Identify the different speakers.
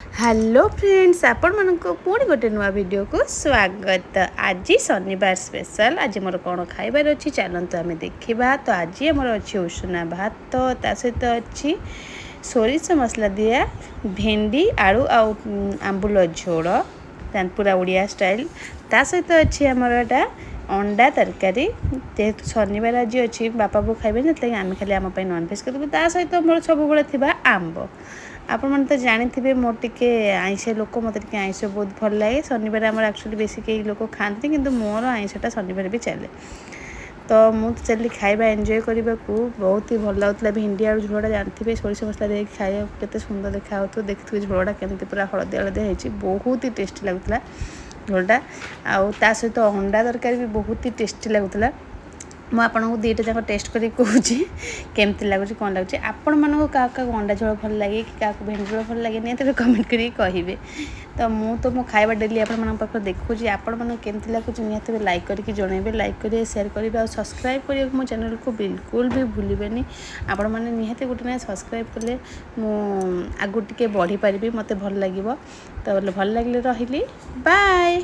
Speaker 1: Hello friends आपण मन को पुणी गोटे नुआ वीडियो को स्वागत। आज शनिवार स्पेशल आज मोर कौन खाइबार अच्छी चलते आम देखा। तो आज आमर अच्छी उषुना भात ता सहित अच्छी सोरिष मसला दिया भेंडी आलू आंबुल झोल पूरा उड़िया स्टाइल। ता सहित अच्छी आमर एटा अंडा तरकारी जेहेतु शनिवार आज अच्छी बापा बो खाइबे ना आम खाली आम नॉनभेज करूँ। ता सहित मोर सब थी आंब। आपण मैंने तो जानी मोर टे आइंस लोक मत आइंस बहुत भल लगे। शनिवार आम एक्चुअली बेसी कई लोक खाती कि मोर आइंसटा शनिवार भी चले। तो मुझे चली खाଇବା एंजॉय करने को बहुत ही भल लगुला। भेंडी आलू झोलटा जानते सोरिष मसला दे खाया केते सुंदर देखा देखिए झोलटा केमती पूरा हलदिया हलदिया होती बहुत ही टेस्टी लगुला झोलटा। आ सहित अंडा तरकारी भी बहुत ही टेस्टी लगुला। मुझे आपको दुईटा जाक टेस्ट कर कहूँ केमती लगुच कौन लगुच। आपण मानक क्या अंडा झोल भल लगे कि क्या भेंडी झोल भल लगे नहीं कमेंट करें कहे। तो मुझे मो खाଇବା डेली आप देखुची आपण मन केमती लगुच निहत लाइक करके जनइबे। लाइक करेंगे शेयर करेंगे और सब्सक्राइब करेंगे मो चैनल को बिल्कुल भी भूलें। आपण मैंने निहत गोटे ना सब्सक्राइब कले आगु टे बढ़ी पारि मत भल लगे। तो भल लगे रही बाय।